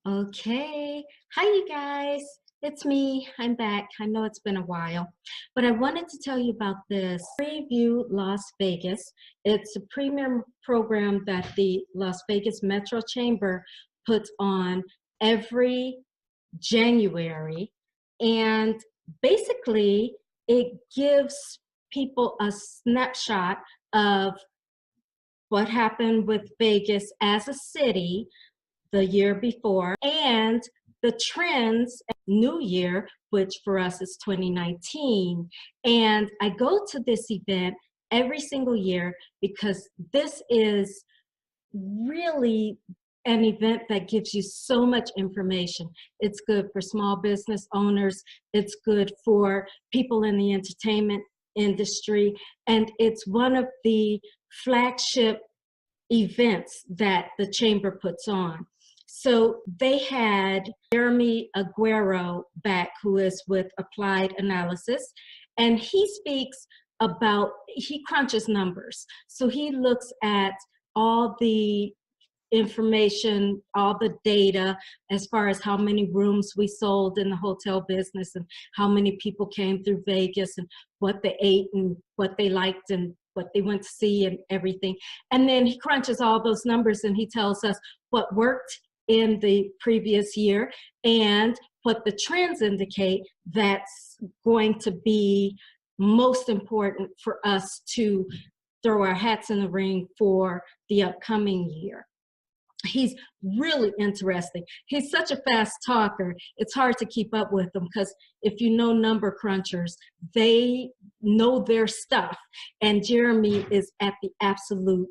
Okay. Hi, you guys. It's me. I'm back. I know it's been a while, but I wanted to tell you about this Preview Las Vegas. It's a premium program that the Las Vegas Metro Chamber puts on every January. And basically, it gives people a snapshot of what happened with Vegas as a city the year before and the trends new year, which for us is 2019. And I go to this event every single year because this is really an event that gives you so much information. It's good for small business owners. It's good for people in the entertainment industry. And it's one of the flagship events that the chamber puts on. So they had Jeremy Aguero back, who is with Applied Analysis, and he speaks about, he crunches numbers. So he looks at all the information, all the data as far as how many rooms we sold in the hotel business and how many people came through Vegas and what they ate and what they liked and what they went to see and everything. And then he crunches all those numbers and he tells us what worked in the previous year and what the trends indicate that's going to be most important for us to throw our hats in the ring for the upcoming year. He's really interesting. He's such a fast talker. It's hard to keep up with him because if you know number crunchers, they know their stuff. And Jeremy is at the absolute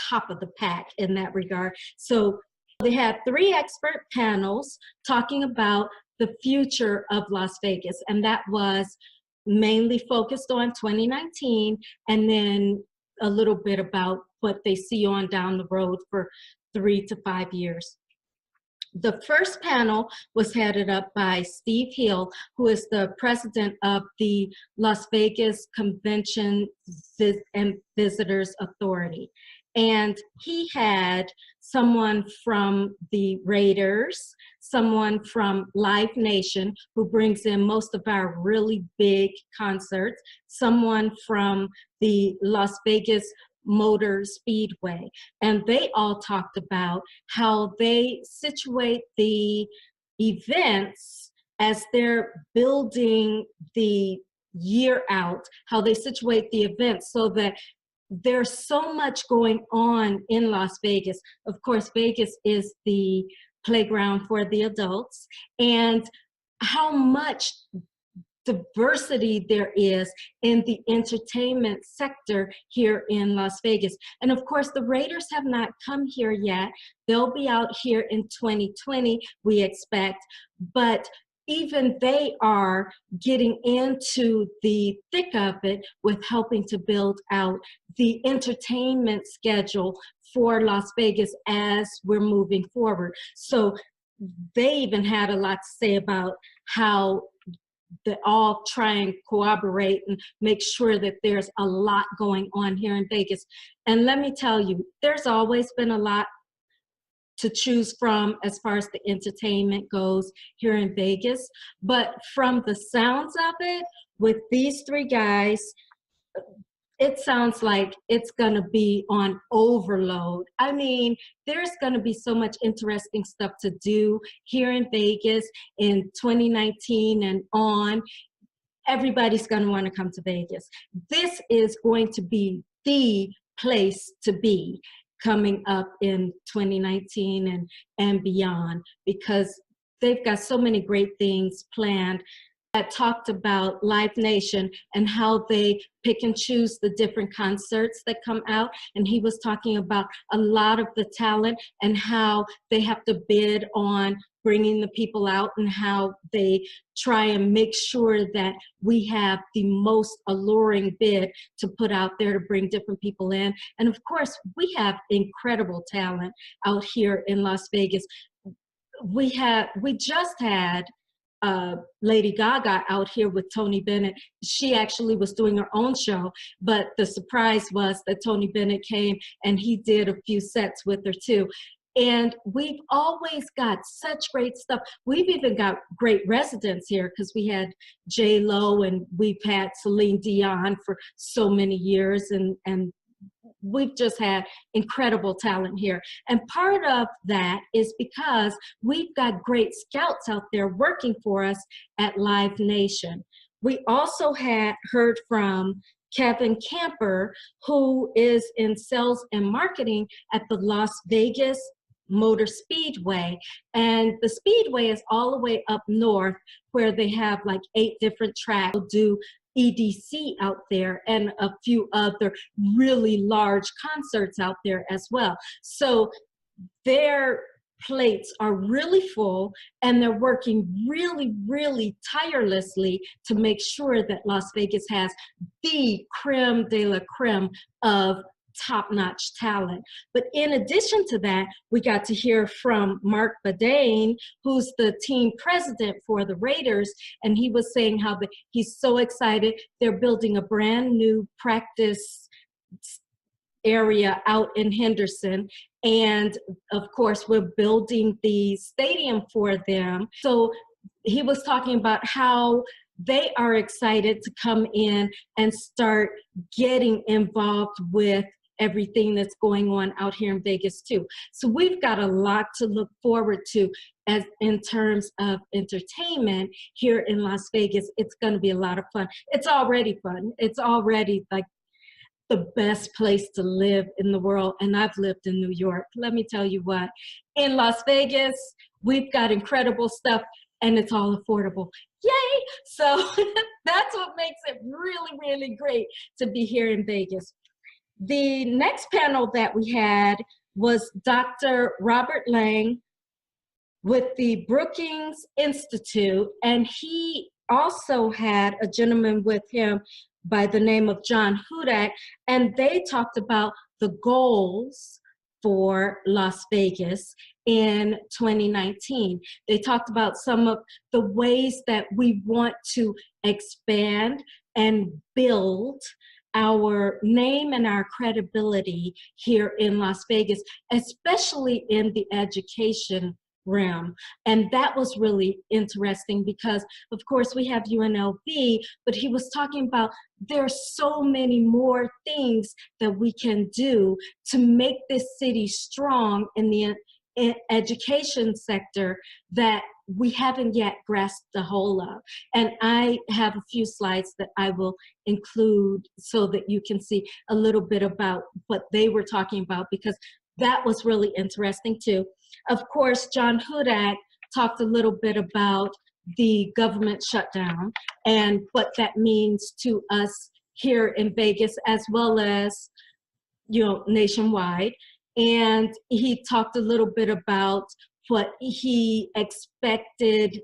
top of the pack in that regard. So they had 3 expert panels talking about the future of Las Vegas. And that was mainly focused on 2019 and then a little bit about what they see on down the road for 3 to 5 years. The first panel was headed up by Steve Hill, who is the president of the Las Vegas Convention and Visitors Authority. And he had someone from the Raiders, someone from Live Nation, who brings in most of our really big concerts, someone from the Las Vegas Motor Speedway. And they all talked about how they situate the events as they're building the year out, how they situate the events so that there's so much going on in Las Vegas. Of course, Vegas is the playground for the adults, and how much diversity there is in the entertainment sector here in Las Vegas. And of course, the Raiders have not come here yet. They'll be out here in 2020, we expect, but even they are getting into the thick of it with helping to build out the entertainment schedule for Las Vegas as we're moving forward. So they even had a lot to say about how they all try and cooperate and make sure that there's a lot going on here in Vegas. And let me tell you, there's always been a lot to choose from as far as the entertainment goes here in Vegas. But from the sounds of it, with these 3 guys, it sounds like it's gonna be on overload. I mean, there's gonna be so much interesting stuff to do here in Vegas in 2019 and on. Everybody's gonna wanna come to Vegas. This is going to be the place to be coming up in 2019 and beyond, because they've got so many great things planned. That talked about Live Nation and how they pick and choose the different concerts that come out. And he was talking about a lot of the talent and how they have to bid on bringing the people out and how they try and make sure that we have the most alluring bid to put out there to bring different people in. And of course, we have incredible talent out here in Las Vegas. We just had Lady Gaga out here with Tony Bennett. She actually was doing her own show, but the surprise was that Tony Bennett came and he did a few sets with her too. And we've always got such great stuff. We've even got great residents here because we had J-Lo and we've had Celine Dion for so many years, and we've just had incredible talent here. And part of that is because we've got great scouts out there working for us at Live Nation. We also had heard from Kevin Camper, who is in sales and marketing at the Las Vegas Motor Speedway. And the Speedway is all the way up north where they have like 8 different tracks. They'll do EDC out there and a few other really large concerts out there as well. So their plates are really full, and they're working really, really tirelessly to make sure that Las Vegas has the creme de la creme of top-notch talent. But in addition to that, we got to hear from Mark Badane, who's the team president for the Raiders, and he was saying how he's so excited. They're building a brand new practice area out in Henderson, and of course we're building the stadium for them. So he was talking about how they are excited to come in and start getting involved with everything that's going on out here in Vegas too. So we've got a lot to look forward to as in terms of entertainment here in Las Vegas. It's going to be a lot of fun. It's already fun. It's already like the best place to live in the world. And I've lived in New York. Let me tell you what, in Las Vegas, we've got incredible stuff and it's all affordable. Yay! So that's what makes it really, really great to be here in Vegas. The next panel that we had was Dr. Robert Lang with the Brookings Institute, and he also had a gentleman with him by the name of John Hudak, and they talked about the goals for Las Vegas in 2019. They talked about some of the ways that we want to expand and build our name and our credibility here in Las Vegas, especially in the education realm. And that was really interesting because, of course, we have UNLV, but he was talking about there's so many more things that we can do to make this city strong in the education sector that we haven't yet grasped the whole of. And I have a few slides that I will include so that you can see a little bit about what they were talking about, because that was really interesting too. Of course, John Hudak talked a little bit about the government shutdown and what that means to us here in Vegas as well as, you know, nationwide. And he talked a little bit about what he expected,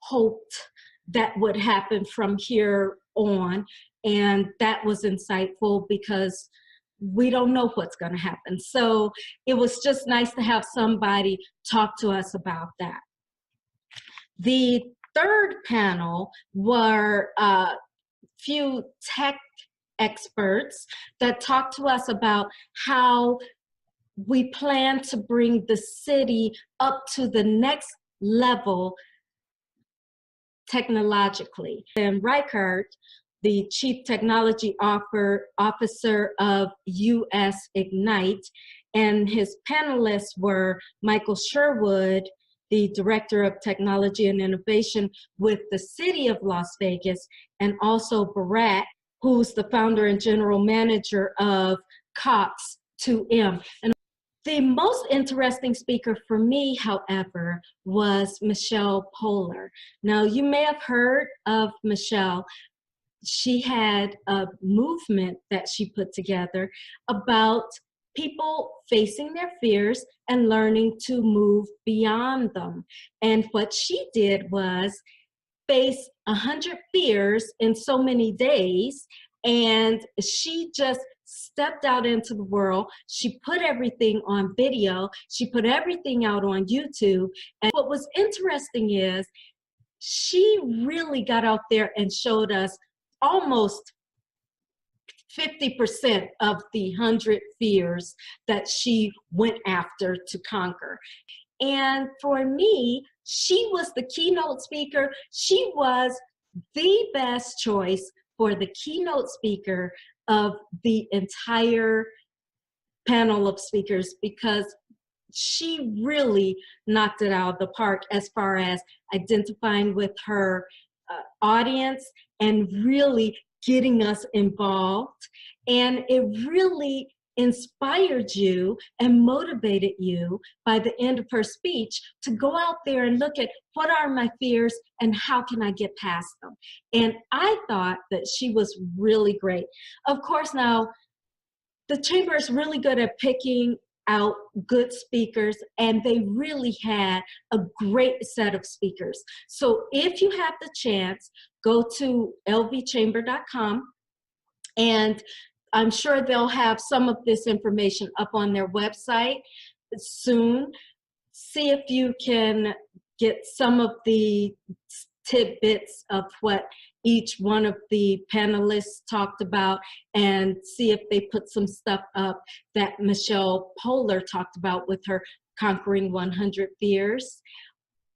hoped that would happen from here on. And that was insightful because we don't know what's going to happen. So it was just nice to have somebody talk to us about that. The third panel were a few tech experts that talked to us about how we plan to bring the city up to the next level technologically. And Reichert, the Chief Technology Officer of US Ignite, and his panelists were Michael Sherwood, the Director of Technology and Innovation with the City of Las Vegas, and also Barat, who's the founder and general manager of Cox 2M. And the most interesting speaker for me, however, was Michele Polar. Now, you may have heard of Michele. She had a movement that she put together about people facing their fears and learning to move beyond them. And what she did was face 100 fears in so many days, and she just stepped out into the world. She put everything on video. She put everything out on YouTube. And what was interesting is she really got out there and showed us almost 50% of the 100 fears that she went after to conquer. And for me, she was the keynote speaker. She was the best choice for the keynote speaker of the entire panel of speakers, because she really knocked it out of the park as far as identifying with her audience and really getting us involved. And it really inspired you and motivated you by the end of her speech to go out there and look at what are my fears and how can I get past them. And I thought that she was really great. Of course, now the chamber is really good at picking out good speakers, and they really had a great set of speakers. So if you have the chance, go to lvchamber.com, and I'm sure they'll have some of this information up on their website soon. See if you can get some of the tidbits of what each one of the panelists talked about, and see if they put some stuff up that Michele Polar talked about with her Conquering 100 Fears.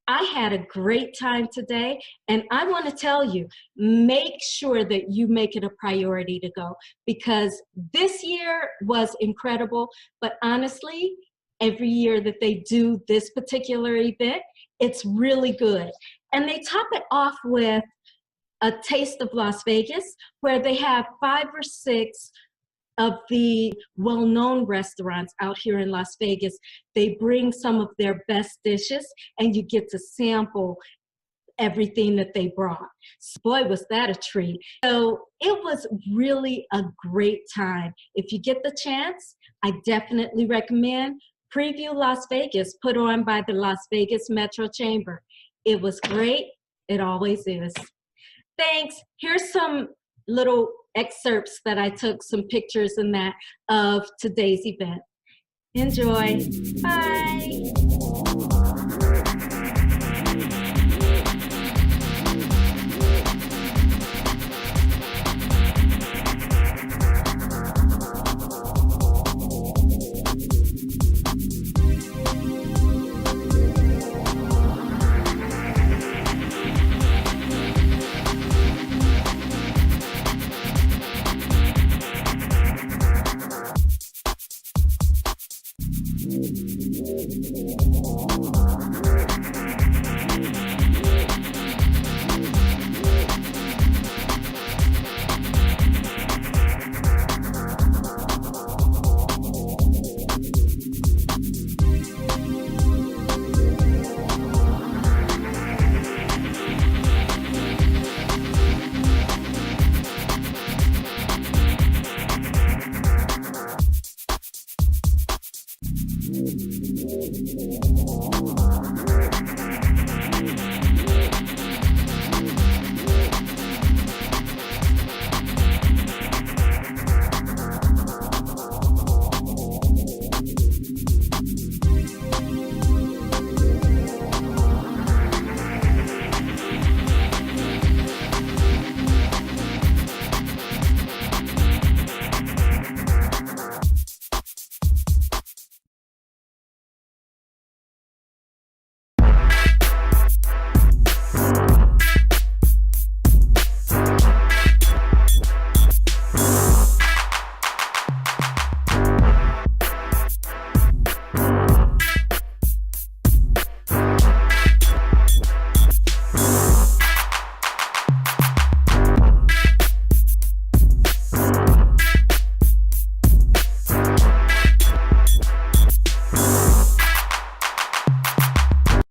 I had a great time today, and I want to tell you, make sure that you make it a priority to go, because this year was incredible, but honestly, every year that they do this particular event, it's really good. And they top it off with a Taste of Las Vegas, where they have 5 or 6 of the well-known restaurants out here in Las Vegas. They bring some of their best dishes, and you get to sample everything that they brought. Boy, was that a treat. So it was really a great time. If you get the chance, I definitely recommend Preview Las Vegas, put on by the Las Vegas Metro Chamber. It was great. It always is. Thanks. Here's some little excerpts that I took, some pictures and that of today's event. Enjoy. Bye.